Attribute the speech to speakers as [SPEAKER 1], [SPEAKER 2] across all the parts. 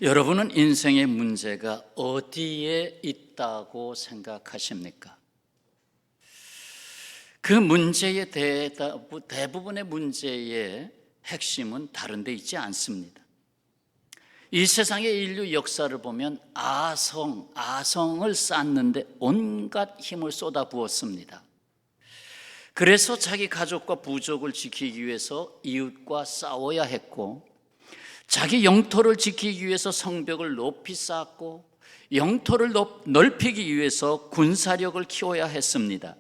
[SPEAKER 1] 여러분은 인생의 문제가 어디에 있다고 생각하십니까? 그 문제의 대부분의 문제의 핵심은 다른 데 있지 않습니다. 이 세상의 인류 역사를 보면 아성을 쌓는데 온갖 힘을 쏟아부었습니다. 그래서 자기 가족과 부족을 지키기 위해서 이웃과 싸워야 했고, 자기 영토를 지키기 위해서 성벽을 높이 쌓았고, 영토를 넓히기 위해서 군사력을 키워야 했습니다.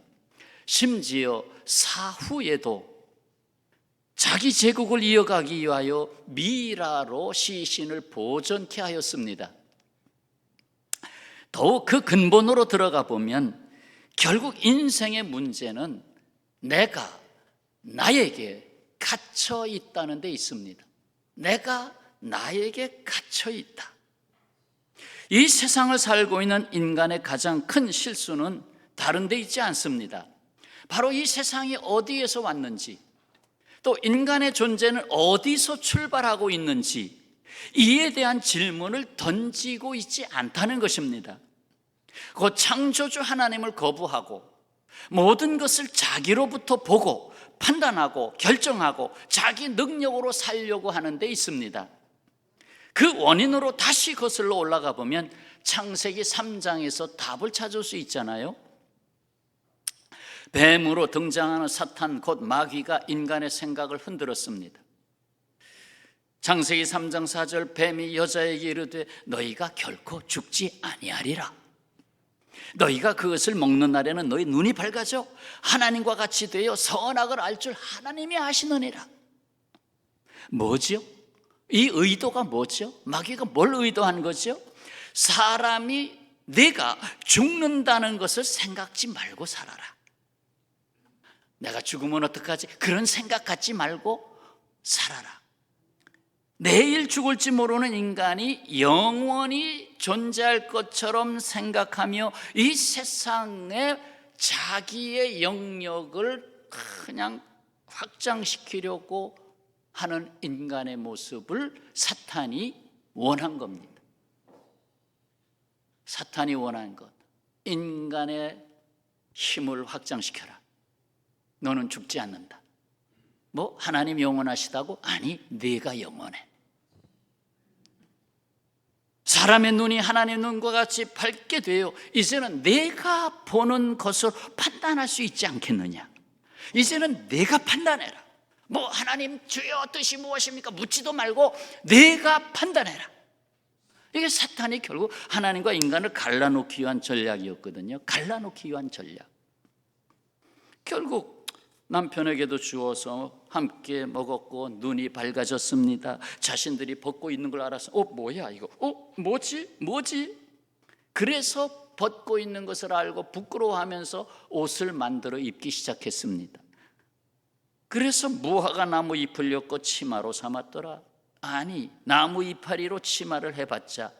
[SPEAKER 1] 심지어 사후에도 자기 제국을 이어가기 위하여 미라로 시신을 보존케 하였습니다. 더욱 그 근본으로 들어가 보면 결국 인생의 문제는 나에게 갇혀 있다는 데 있습니다. 내가 나에게 갇혀 있다. 이 세상을 살고 있는 인간의 가장 큰 실수는 다른 데 있지 않습니다. 바로 이 세상이 어디에서 왔는지, 또 인간의 존재는 어디서 출발하고 있는지, 이에 대한 질문을 던지고 있지 않다는 것입니다. 그 창조주 하나님을 거부하고 모든 것을 자기로부터 보고 판단하고 결정하고 자기 능력으로 살려고 하는 데 있습니다. 그 원인으로 다시 거슬러 올라가 보면 창세기 3장에서 답을 찾을 수 있잖아요. 뱀으로 등장하는 사탄 곧 마귀가 인간의 생각을 흔들었습니다. 창세기 3장 4절, 뱀이 여자에게 이르되 너희가 결코 죽지 아니하리라. 너희가 그것을 먹는 날에는 너희 눈이 밝아져 하나님과 같이 되어 선악을 알 줄 하나님이 아시느니라. 뭐죠? 이 의도가 뭐죠? 마귀가 뭘 의도한 거죠? 사람이 내가 죽는다는 것을 생각지 말고 살아라. 내가 죽으면 어떡하지? 그런 생각 갖지 말고 살아라. 내일 죽을지 모르는 인간이 영원히 존재할 것처럼 생각하며 이 세상에 자기의 영역을 그냥 확장시키려고 하는 인간의 모습을 사탄이 원한 겁니다. 사탄이 원한 것, 인간의 힘을 확장시켜라. 너는 죽지 않는다. 뭐 하나님 영원하시다고? 아니, 네가 영원해. 사람의 눈이 하나님의 눈과 같이 밝게 되어 이제는 내가 보는 것을 판단할 수 있지 않겠느냐. 이제는 내가 판단해라. 뭐 하나님 주여 뜻이 무엇입니까? 묻지도 말고 내가 판단해라. 이게 사탄이 결국 하나님과 인간을 갈라놓기 위한 전략이었거든요. 갈라놓기 위한 전략. 결국 남편에게도 주어서 함께 먹었고 눈이 밝아졌습니다. 자신들이 벗고 있는 걸 알아서 뭐야 이거? 뭐지? 그래서 벗고 있는 것을 알고 부끄러워하면서 옷을 만들어 입기 시작했습니다. 그래서 무화과 나무 잎을 엮고 치마로 삼았더라. 아니, 나무 이파리로 치마를 해봤자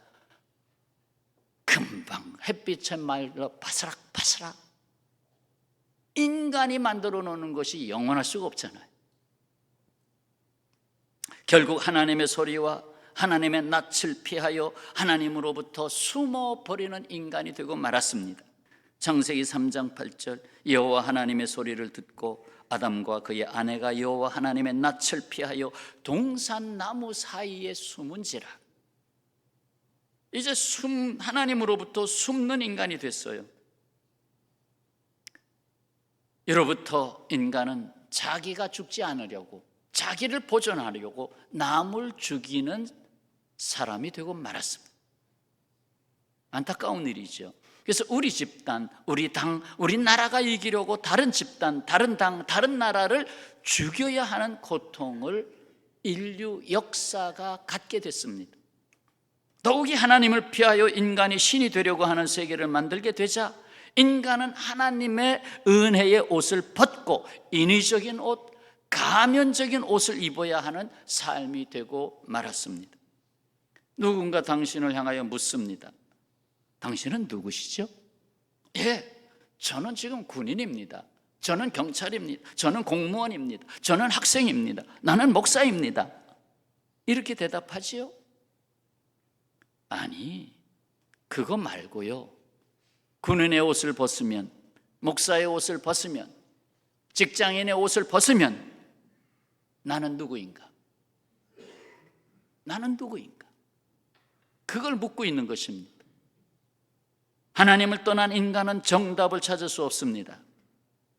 [SPEAKER 1] 금방 햇빛에 말라 바스락바스락. 인간이 만들어 놓는 것이 영원할 수가 없잖아요. 결국 하나님의 소리와 하나님의 낯을 피하여 하나님으로부터 숨어버리는 인간이 되고 말았습니다. 창세기 3장 8절, 여호와 하나님의 소리를 듣고 아담과 그의 아내가 여호와 하나님의 낯을 피하여 동산나무 사이에 숨은지라. 이제 하나님으로부터 숨는 인간이 됐어요. 이로부터 인간은 자기가 죽지 않으려고, 자기를 보존하려고 남을 죽이는 사람이 되고 말았습니다. 안타까운 일이죠. 그래서 우리 집단, 우리 당, 우리 나라가 이기려고 다른 집단, 다른 당, 다른 나라를 죽여야 하는 고통을 인류 역사가 갖게 됐습니다. 더욱이 하나님을 피하여 인간이 신이 되려고 하는 세계를 만들게 되자 인간은 하나님의 은혜의 옷을 벗고 인위적인 옷, 가면적인 옷을 입어야 하는 삶이 되고 말았습니다. 누군가 당신을 향하여 묻습니다. 당신은 누구시죠? 저는 지금 군인입니다. 저는 경찰입니다. 저는 공무원입니다. 저는 학생입니다. 나는 목사입니다. 이렇게 대답하지요? 아니, 그거 말고요. 군인의 옷을 벗으면, 목사의 옷을 벗으면, 직장인의 옷을 벗으면 나는 누구인가? 나는 누구인가? 그걸 묻고 있는 것입니다. 하나님을 떠난 인간은 정답을 찾을 수 없습니다.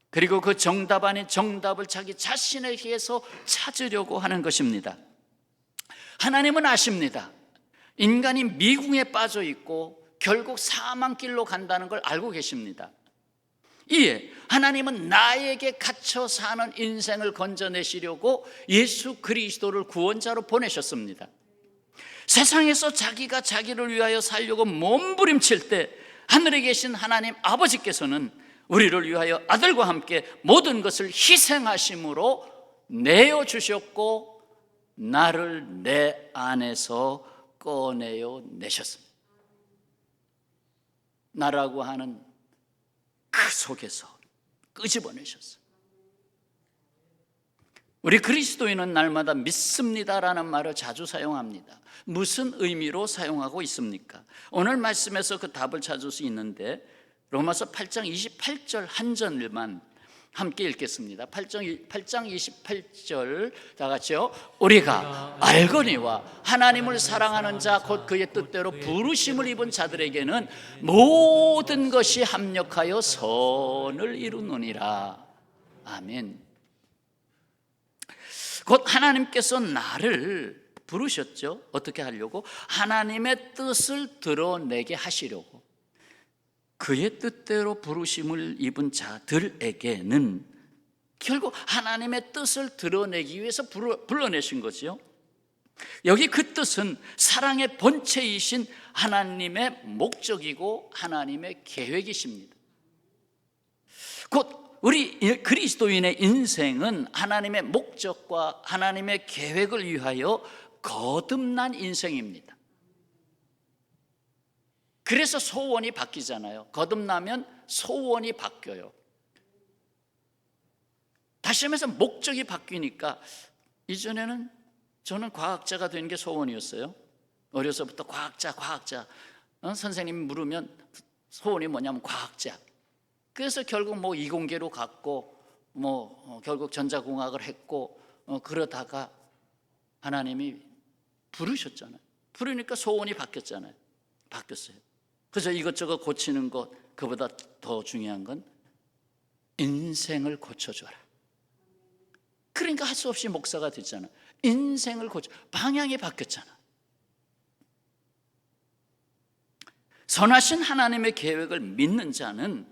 [SPEAKER 1] 그리고 그 정답 아닌 정답을 자기 자신에게서 찾으려고 하는 것입니다. 하나님은 아십니다. 인간이 미궁에 빠져 있고 결국 사망길로 간다는 걸 알고 계십니다. 이에 하나님은 나에게 갇혀 사는 인생을 건져내시려고 예수 그리스도를 구원자로 보내셨습니다. 세상에서 자기가 자기를 위하여 살려고 몸부림칠 때 하늘에 계신 하나님 아버지께서는 우리를 위하여 아들과 함께 모든 것을 희생하심으로 내어주셨고 나를 내 안에서 꺼내어 내셨습니다. 나라고 하는 그 속에서 끄집어내셨어요. 우리 그리스도인은 날마다 믿습니다라는 말을 자주 사용합니다. 무슨 의미로 사용하고 있습니까? 오늘 말씀에서 그 답을 찾을 수 있는데 로마서 8장 28절 한 절만 함께 읽겠습니다. 8장 28절 다 같이요. 우리가 알거니와 하나님을 사랑하는 자 곧 그의 뜻대로 부르심을 입은 자들에게는 모든 것이 합력하여 선을 이루느니라. 아멘. 곧 하나님께서 나를 부르셨죠. 어떻게 하려고? 하나님의 뜻을 드러내게 하시려고. 그의 뜻대로 부르심을 입은 자들에게는 결국 하나님의 뜻을 드러내기 위해서 불러내신 거지요. 여기 그 뜻은 사랑의 본체이신 하나님의 목적이고 하나님의 계획이십니다. 곧 우리 그리스도인의 인생은 하나님의 목적과 하나님의 계획을 위하여 거듭난 인생입니다. 그래서 소원이 바뀌잖아요. 거듭나면 소원이 바뀌어요. 다시 하면서 목적이 바뀌니까 이전에는 저는 과학자가 되는 게 소원이었어요. 어려서부터 과학자 선생님이 물으면 소원이 뭐냐면 과학자. 그래서 결국 뭐 이공계로 갔고 결국 전자공학을 했고 그러다가 하나님이 부르셨잖아요. 부르니까 소원이 바뀌었잖아요. 바뀌었어요. 그래서 이것저것 고치는 것, 그보다 더 중요한 건 인생을 고쳐줘라. 그러니까 할 수 없이 목사가 됐잖아. 인생을 방향이 바뀌었잖아. 선하신 하나님의 계획을 믿는 자는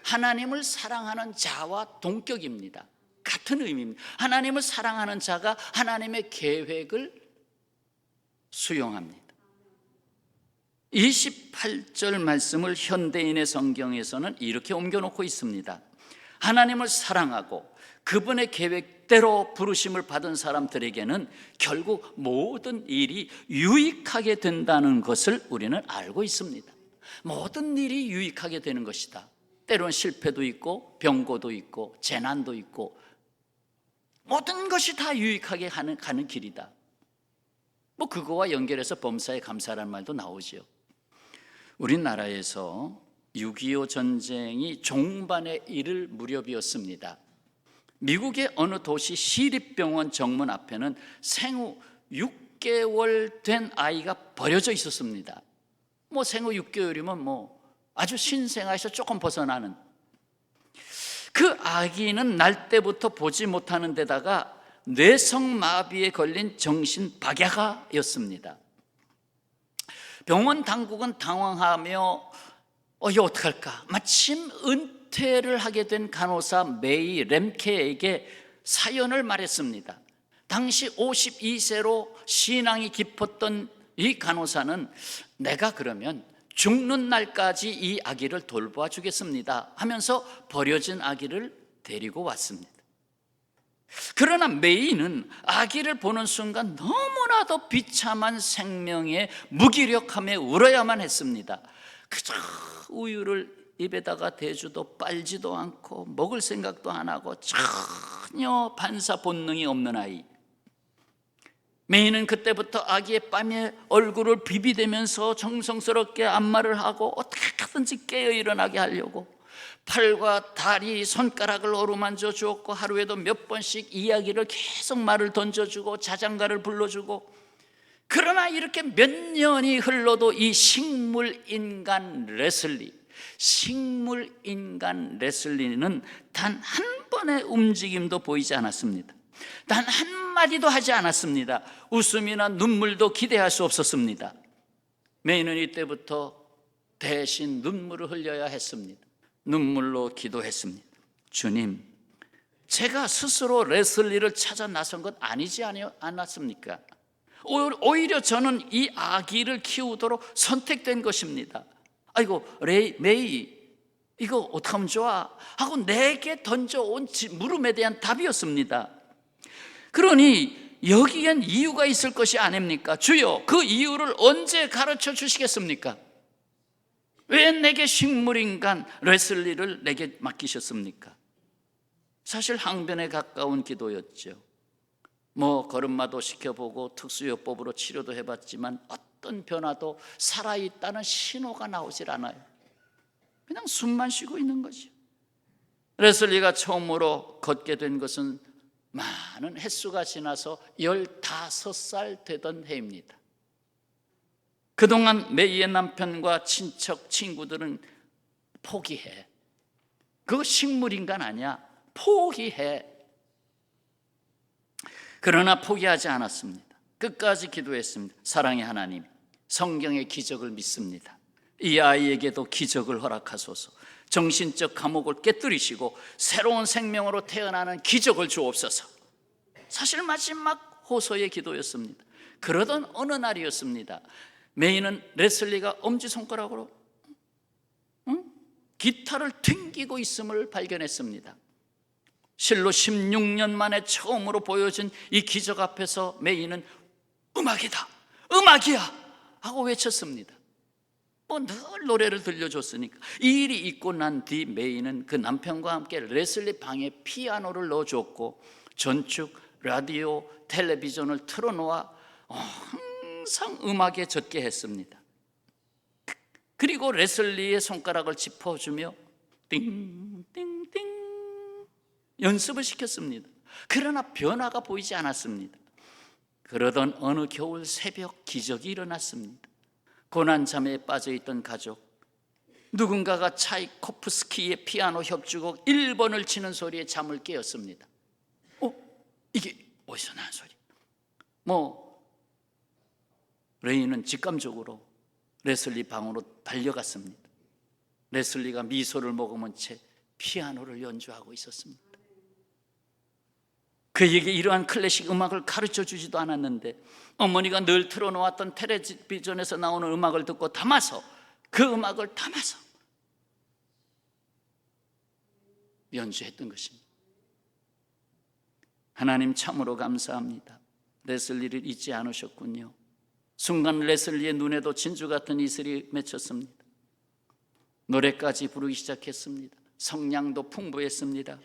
[SPEAKER 1] 하나님을 사랑하는 자와 동격입니다. 같은 의미입니다. 하나님을 사랑하는 자가 하나님의 계획을 수용합니다. 28절 말씀을 현대인의 성경에서는 이렇게 옮겨놓고 있습니다. 하나님을 사랑하고 그분의 계획대로 부르심을 받은 사람들에게는 결국 모든 일이 유익하게 된다는 것을 우리는 알고 있습니다. 모든 일이 유익하게 되는 것이다. 때로는 실패도 있고 병고도 있고 재난도 있고 모든 것이 다 유익하게 가는 길이다. 그거와 연결해서 범사에 감사라는 말도 나오죠. 우리나라에서 6.25 전쟁이 종반에 이를 무렵이었습니다. 미국의 어느 도시 시립병원 정문 앞에는 생후 6개월 된 아이가 버려져 있었습니다. 생후 6개월이면 아주 신생아에서 조금 벗어나는 그 아기는 날 때부터 보지 못하는 데다가 뇌성마비에 걸린 정신박약아였습니다. 병원 당국은 당황하며 이거 어떡할까? 마침 은퇴를 하게 된 간호사 메이 램케에게 사연을 말했습니다. 당시 52세로 신앙이 깊었던 이 간호사는 내가 그러면 죽는 날까지 이 아기를 돌보아 주겠습니다 하면서 버려진 아기를 데리고 왔습니다. 그러나 메이는 아기를 보는 순간 너무나도 비참한 생명의 무기력함에 울어야만 했습니다. 그저 우유를 입에다가 대주도 빨지도 않고 먹을 생각도 안 하고 전혀 반사 본능이 없는 아이. 메이는 그때부터 아기의 뺨에 얼굴을 비비대면서 정성스럽게 안마를 하고 어떻게 하든지 깨어 일어나게 하려고 팔과 다리, 손가락을 어루만져 주었고 하루에도 몇 번씩 이야기를 계속 말을 던져주고 자장가를 불러주고, 그러나 이렇게 몇 년이 흘러도 이 식물인간 레슬리는 단 한 번의 움직임도 보이지 않았습니다. 단 한마디도 하지 않았습니다. 웃음이나 눈물도 기대할 수 없었습니다. 메이는 이때부터 대신 눈물을 흘려야 했습니다. 눈물로 기도했습니다. 주님, 제가 스스로 레슬리를 찾아 나선 것 아니지 않았습니까? 오히려 저는 이 아기를 키우도록 선택된 것입니다. 아이고 메이, 이거 어떡하면 좋아? 하고 내게 던져온 물음에 대한 답이었습니다. 그러니 여기엔 이유가 있을 것이 아닙니까? 주여, 그 이유를 언제 가르쳐 주시겠습니까? 왜 내게 식물인간 레슬리를 내게 맡기셨습니까? 사실 항변에 가까운 기도였죠. 걸음마도 시켜보고 특수요법으로 치료도 해봤지만 어떤 변화도 살아있다는 신호가 나오질 않아요. 그냥 숨만 쉬고 있는 거죠. 레슬리가 처음으로 걷게 된 것은 많은 횟수가 지나서 15살 되던 해입니다. 그동안 메이의 남편과 친척, 친구들은 포기해. 그거 식물인간 아니야. 포기해. 그러나 포기하지 않았습니다. 끝까지 기도했습니다. 사랑의 하나님, 성경의 기적을 믿습니다. 이 아이에게도 기적을 허락하소서. 정신적 감옥을 깨뜨리시고 새로운 생명으로 태어나는 기적을 주옵소서. 사실 마지막 호소의 기도였습니다. 그러던 어느 날이었습니다. 메이는 레슬리가 엄지손가락으로 기타를 튕기고 있음을 발견했습니다. 실로 16년 만에 처음으로 보여진 이 기적 앞에서 메이는 음악이다, 음악이야 하고 외쳤습니다. 늘 노래를 들려줬으니까. 이 일이 있고 난 뒤 메이는 그 남편과 함께 레슬리 방에 피아노를 넣어줬고 전축, 라디오, 텔레비전을 틀어놓아 항상 음악에 젖게 했습니다. 그리고 레슬리의 손가락을 짚어주며 띵띵띵 연습을 시켰습니다. 그러나 변화가 보이지 않았습니다. 그러던 어느 겨울 새벽 기적이 일어났습니다. 고난잠에 빠져있던 가족, 누군가가 차이코프스키의 피아노 협주곡 1번을 치는 소리에 잠을 깨었습니다. 이게 어디서 난 소리? 레이는 직감적으로 레슬리 방으로 달려갔습니다. 레슬리가 미소를 머금은 채 피아노를 연주하고 있었습니다. 그에게 이러한 클래식 음악을 가르쳐 주지도 않았는데 어머니가 늘 틀어놓았던 텔레비전에서 나오는 음악을 듣고 담아서, 그 음악을 담아서 연주했던 것입니다. 하나님 참으로 감사합니다. 레슬리를 잊지 않으셨군요. 순간 레슬리의 눈에도 진주 같은 이슬이 맺혔습니다. 노래까지 부르기 시작했습니다. 성량도 풍부했습니다.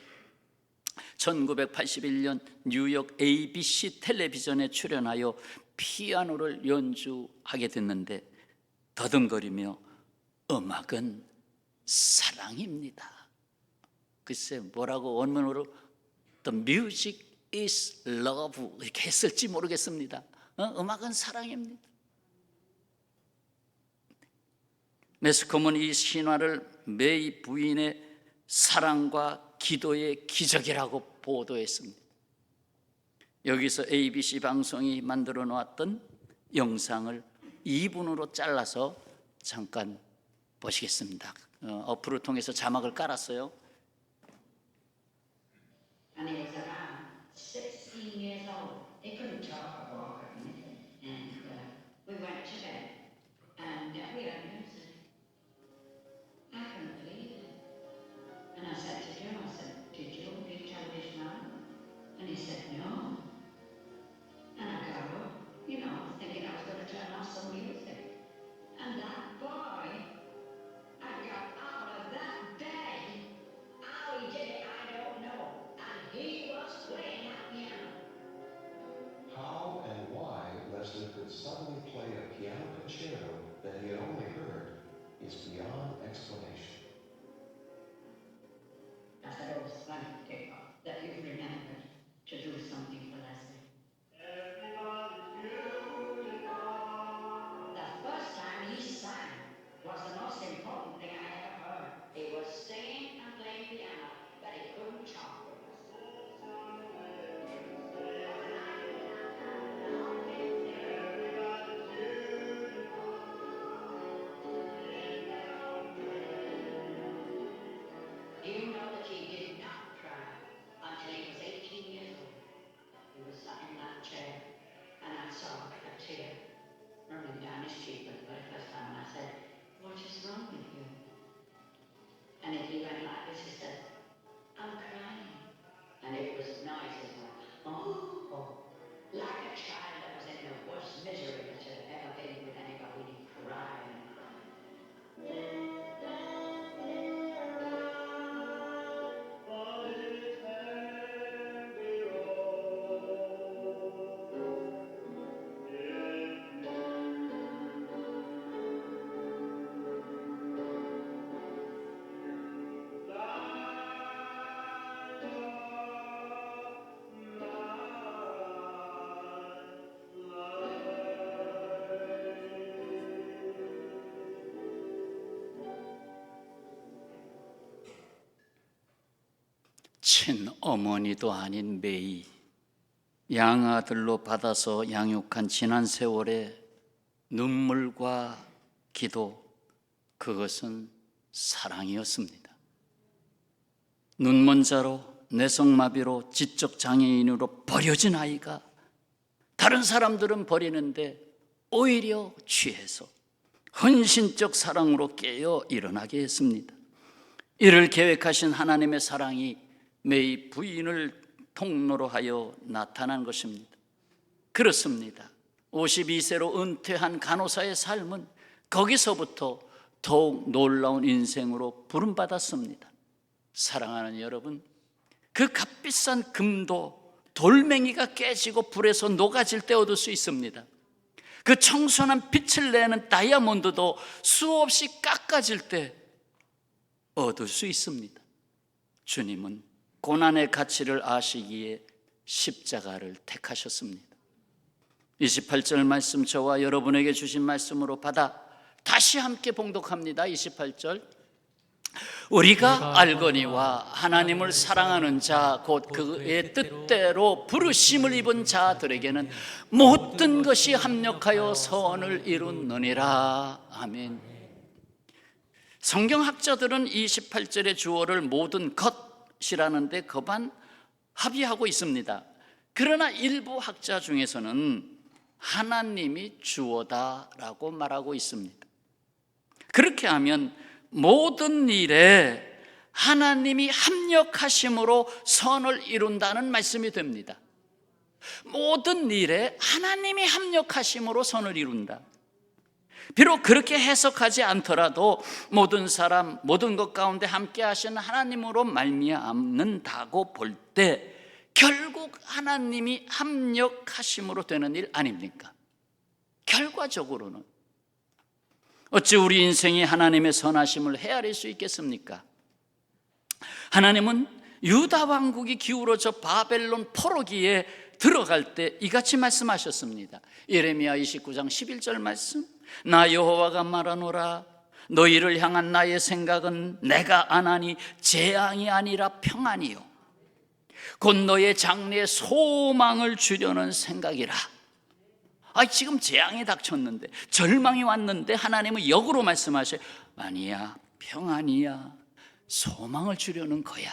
[SPEAKER 1] 1981년 뉴욕 ABC 텔레비전에 출연하여 피아노를 연주하게 됐는데 더듬거리며 음악은 사랑입니다. 글쎄 뭐라고 원문으로 The music is love 이렇게 했을지 모르겠습니다. 음악은 사랑입니다. 매스컴은 이 신화를 메이 부인의 사랑과 기도의 기적이라고 보도했습니다. 여기서 ABC 방송이 만들어 놓았던 영상을 2분으로 잘라서 잠깐 보시겠습니다. 어플을 통해서 자막을 깔았어요. And he was around 16 years old. He couldn't talk or walk or anything. And we went to bed and we had music. I couldn't believe it. And I said to Jim, I said, did you tell this man? And he said, no. And I got up, thinking I was going to turn off some music. And that boy, I got out of that bed. How he did it, I don't know. And he
[SPEAKER 2] is beyond explanation.
[SPEAKER 3] I said it was funny that you remembered to do something for Leslie. The first time he sang was the most important thing I ever heard. He was singing and playing piano, but he couldn't talk. Do you know that he did not cry until he was 18 years old? He was sat in that chair, and I saw a tear running down his cheek for the very first time. And I said, "What is wrong with you?" And he went like this. He said, "I'm crying." And it was noises like, oh, like a child that was in the worst misery that had ever been with anybody, crying and crying.
[SPEAKER 1] 친어머니도 아닌 메이, 양아들로 받아서 양육한 지난 세월의 눈물과 기도, 그것은 사랑이었습니다. 눈먼 자로, 뇌성마비로, 지적장애인으로 버려진 아이가 다른 사람들은 버리는데 오히려 취해서 헌신적 사랑으로 깨어 일어나게 했습니다. 이를 계획하신 하나님의 사랑이 메이 부인을 통로로 하여 나타난 것입니다. 그렇습니다. 52세로 은퇴한 간호사의 삶은 거기서부터 더욱 놀라운 인생으로 부름받았습니다. 사랑하는 여러분, 그 값비싼 금도 돌멩이가 깨지고 불에서 녹아질 때 얻을 수 있습니다. 그 청순한 빛을 내는 다이아몬드도 수없이 깎아질 때 얻을 수 있습니다. 주님은 고난의 가치를 아시기에 십자가를 택하셨습니다. 28절 말씀, 저와 여러분에게 주신 말씀으로 받아 다시 함께 봉독합니다. 28절, 우리가 알거니와 하나님을 사랑하는 자 곧 그의 뜻대로 부르심을 입은 자들에게는 모든 것이 합력하여 선을 이루느니라. 아멘. 성경학자들은 28절의 주어를 모든 것이라는데 거반 합의하고 있습니다. 그러나 일부 학자 중에서는 하나님이 주어다라고 말하고 있습니다. 그렇게 하면 모든 일에 하나님이 합력하심으로 선을 이룬다는 말씀이 됩니다. 모든 일에 하나님이 합력하심으로 선을 이룬다. 비록 그렇게 해석하지 않더라도 모든 사람, 모든 것 가운데 함께 하시는 하나님으로 말미암는다고 볼 때 결국 하나님이 합력하심으로 되는 일 아닙니까? 결과적으로는 어찌 우리 인생이 하나님의 선하심을 헤아릴 수 있겠습니까? 하나님은 유다 왕국이 기울어져 바벨론 포로기에 들어갈 때 이같이 말씀하셨습니다. 예레미야 29장 11절 말씀, 나 여호와가 말하노라, 너희를 향한 나의 생각은 내가 안하니 재앙이 아니라 평안이요 곧 너의 장래에 소망을 주려는 생각이라. 지금 재앙이 닥쳤는데, 절망이 왔는데 하나님은 역으로 말씀하셔요. 아니야, 평안이야, 소망을 주려는 거야.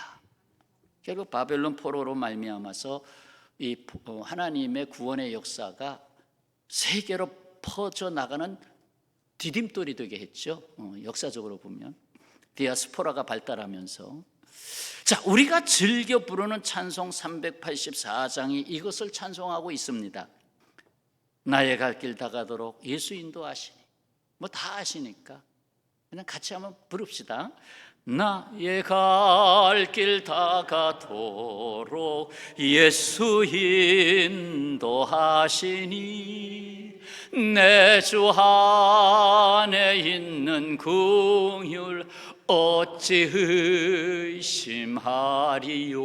[SPEAKER 1] 결국 바벨론 포로로 말미암아서 이 하나님의 구원의 역사가 세계로 퍼져나가는 디딤돌이 되게 했죠. 역사적으로 보면 디아스포라가 발달하면서. 자, 우리가 즐겨 부르는 찬송 384장이 이것을 찬송하고 있습니다. 나의 갈 길 다가도록 예수 인도하시니. 다 아시니까 그냥 같이 한번 부릅시다. 나의 갈 길 다가도록 예수 인도하시니 내 주 안에 있는 긍휼 어찌 의심하리요.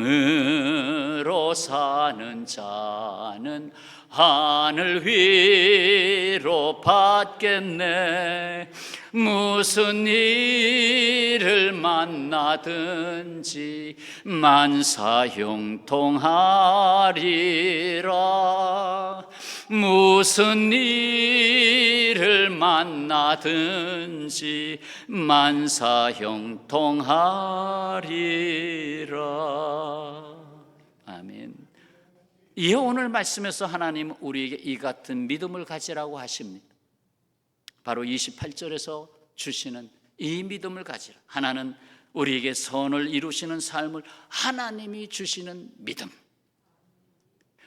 [SPEAKER 1] 믿음으로 사는 자는 하늘 위로 받겠네. 무슨 일을 만나든지 만사형통하리라. 무슨 일을 만나든지 만사형통하리라. 아멘. 이 오늘 말씀에서 하나님은 우리에게 이 같은 믿음을 가지라고 하십니다. 바로 28절에서 주시는 이 믿음을 가지라. 하나는 우리에게 선을 이루시는 삶을 하나님이 주시는 믿음,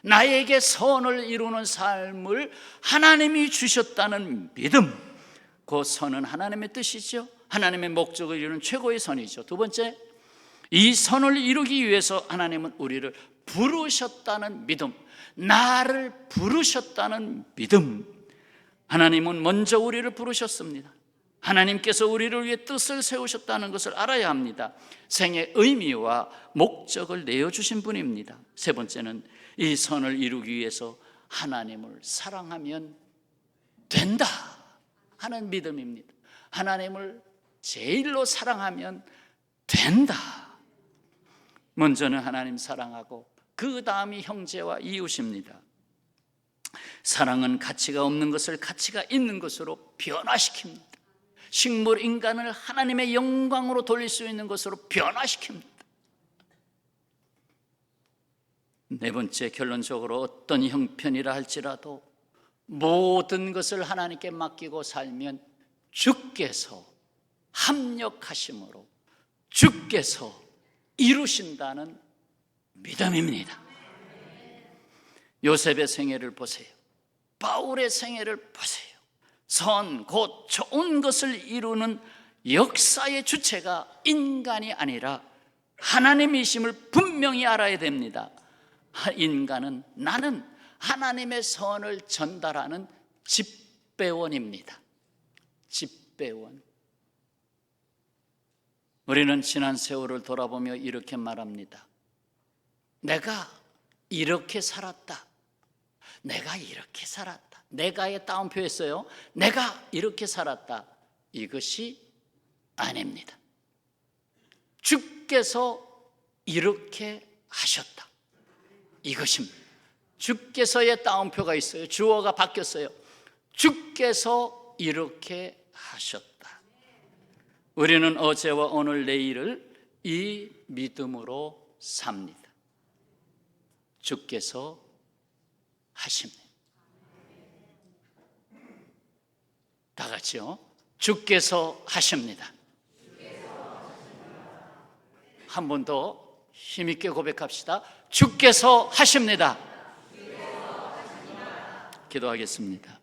[SPEAKER 1] 나에게 선을 이루는 삶을 하나님이 주셨다는 믿음. 그 선은 하나님의 뜻이죠. 하나님의 목적을 이루는 최고의 선이죠. 두 번째, 이 선을 이루기 위해서 하나님은 우리를 부르셨다는 믿음, 나를 부르셨다는 믿음. 하나님은 먼저 우리를 부르셨습니다. 하나님께서 우리를 위해 뜻을 세우셨다는 것을 알아야 합니다. 생의 의미와 목적을 내어주신 분입니다. 세 번째는 이 선을 이루기 위해서 하나님을 사랑하면 된다 하는 믿음입니다. 하나님을 제일로 사랑하면 된다. 먼저는 하나님 사랑하고 그 다음이 형제와 이웃입니다. 사랑은 가치가 없는 것을 가치가 있는 것으로 변화시킵니다. 식물 인간을 하나님의 영광으로 돌릴 수 있는 것으로 변화시킵니다. 네 번째, 결론적으로 어떤 형편이라 할지라도 모든 것을 하나님께 맡기고 살면 주께서 합력하심으로 주께서 이루신다는 믿음입니다. 요셉의 생애를 보세요. 바울의 생애를 보세요. 선, 곧 좋은 것을 이루는 역사의 주체가 인간이 아니라 하나님이심을 분명히 알아야 됩니다. 인간은, 나는 하나님의 선을 전달하는 집배원입니다. 집배원. 우리는 지난 세월을 돌아보며 이렇게 말합니다. 내가 이렇게 살았다. 내가 이렇게 살았다. 내가에 따옴표했어요. 내가 이렇게 살았다. 이것이 아닙니다. 주께서 이렇게 하셨다. 이것입니다. 주께서의 따옴표가 있어요. 주어가 바뀌었어요. 주께서 이렇게 하셨다. 우리는 어제와 오늘 내일을 이 믿음으로 삽니다. 주께서 하십니다. 다 같이요. 주께서 하십니다. 한 번 더 힘있게 고백합시다. 주께서 하십니다. 기도하겠습니다.